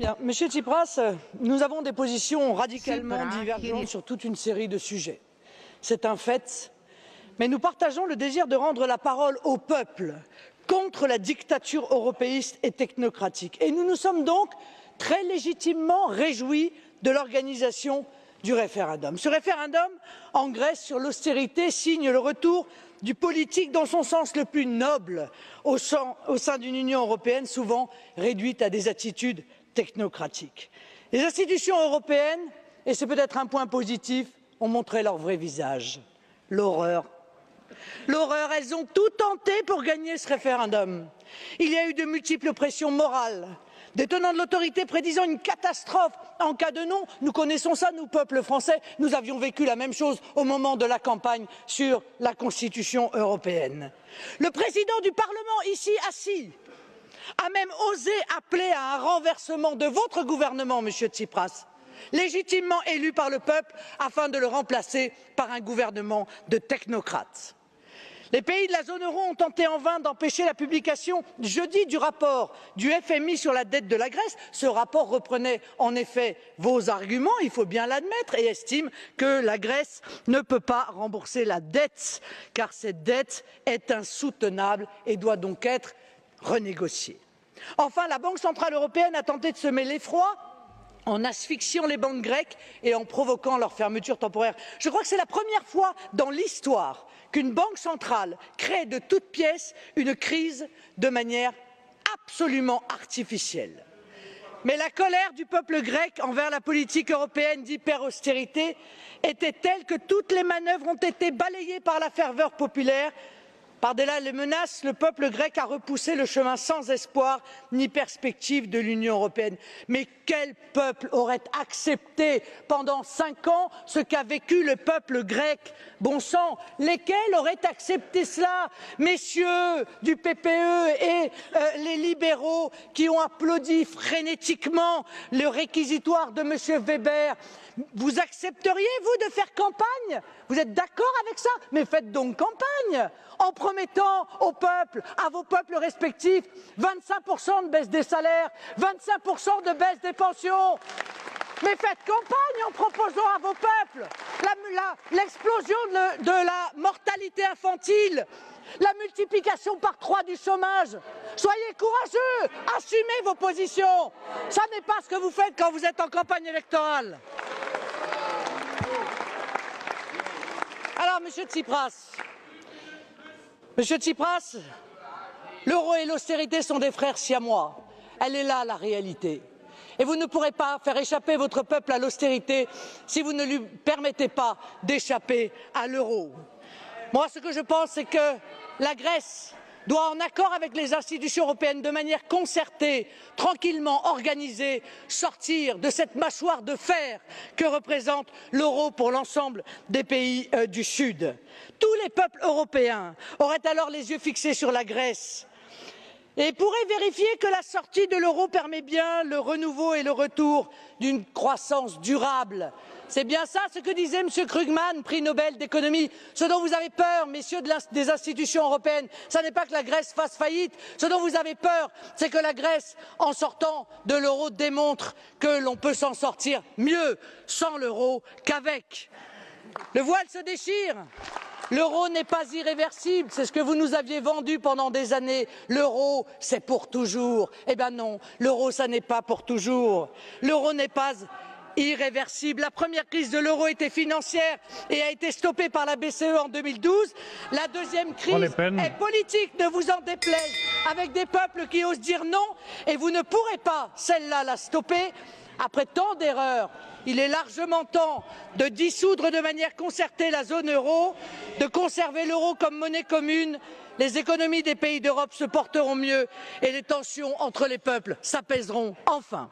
Bien, Monsieur Tsipras, nous avons des positions radicalement divergentes sur toute une série de sujets. C'est un fait, mais nous partageons le désir de rendre la parole au peuple contre la dictature européiste et technocratique. Et nous nous sommes donc très légitimement réjouis de l'organisation du référendum. Ce référendum en Grèce sur l'austérité signe le retour du politique dans son sens le plus noble au sein d'une Union européenne souvent réduite à des attitudes technocratiques. Les institutions européennes, et c'est peut-être un point positif, ont montré leur vrai visage, l'horreur. L'horreur, elles ont tout tenté pour gagner ce référendum. Il y a eu de multiples pressions morales, des tenants de l'autorité prédisant une catastrophe en cas de non. Nous connaissons ça, nous, peuple français, nous avions vécu la même chose au moment de la campagne sur la Constitution européenne. Le président du Parlement, ici assis, a même osé appeler à un renversement de votre gouvernement, Monsieur Tsipras, légitimement élu par le peuple, afin de le remplacer par un gouvernement de technocrates. Les pays de la zone euro ont tenté en vain d'empêcher la publication jeudi du rapport du FMI sur la dette de la Grèce. Ce rapport reprenait en effet vos arguments, il faut bien l'admettre, et estime que la Grèce ne peut pas rembourser la dette, car cette dette est insoutenable et doit donc être renégociée. Enfin, la Banque centrale européenne a tenté de semer l'effroi en asphyxiant les banques grecques et en provoquant leur fermeture temporaire. Je crois que c'est la première fois dans l'histoire qu'une banque centrale crée de toutes pièces une crise de manière absolument artificielle. Mais la colère du peuple grec envers la politique européenne d'hyper-austérité était telle que toutes les manœuvres ont été balayées par la ferveur populaire. Par-delà les menaces, le peuple grec a repoussé le chemin sans espoir ni perspective de l'Union européenne. Mais quel peuple aurait accepté pendant 5 ans ce qu'a vécu le peuple grec? Bon sang, lesquels auraient accepté cela? Messieurs du PPE et les libéraux qui ont applaudi frénétiquement le réquisitoire de M. Weber. Vous accepteriez, vous, de faire campagne? Vous êtes d'accord avec ça? Mais faites donc campagne en promettant au peuple, à vos peuples respectifs, 25% de baisse des salaires, 25% de baisse des pensions. Mais faites campagne en proposant à vos peuples l'explosion de la mortalité infantile, la multiplication par 3 du chômage. Soyez courageux, assumez vos positions. Ça n'est pas ce que vous faites quand vous êtes en campagne électorale. Alors, Monsieur Tsipras, l'euro et l'austérité sont des frères siamois. Elle est là, la réalité. Et vous ne pourrez pas faire échapper votre peuple à l'austérité si vous ne lui permettez pas d'échapper à l'euro. Moi, ce que je pense, c'est que la Grèce doit, en accord avec les institutions européennes, de manière concertée, tranquillement organisée, sortir de cette mâchoire de fer que représente l'euro pour l'ensemble des pays du Sud. Tous les peuples européens auraient alors les yeux fixés sur la Grèce et pourraient vérifier que la sortie de l'euro permet bien le renouveau et le retour d'une croissance durable. C'est bien ça ce que disait M. Krugman, prix Nobel d'économie. Ce dont vous avez peur, messieurs des institutions européennes, ce n'est pas que la Grèce fasse faillite. Ce dont vous avez peur, c'est que la Grèce, en sortant de l'euro, démontre que l'on peut s'en sortir mieux sans l'euro qu'avec. Le voile se déchire. L'euro n'est pas irréversible, c'est ce que vous nous aviez vendu pendant des années. L'euro, c'est pour toujours. Eh bien non, l'euro, ça n'est pas pour toujours. L'euro n'est pas irréversible. La première crise de l'euro était financière et a été stoppée par la BCE en 2012. La deuxième crise est politique, ne vous en déplaise, avec des peuples qui osent dire non, et vous ne pourrez pas, celle-là, la stopper. Après tant d'erreurs, il est largement temps de dissoudre de manière concertée la zone euro, de conserver l'euro comme monnaie commune. Les économies des pays d'Europe se porteront mieux et les tensions entre les peuples s'apaiseront enfin.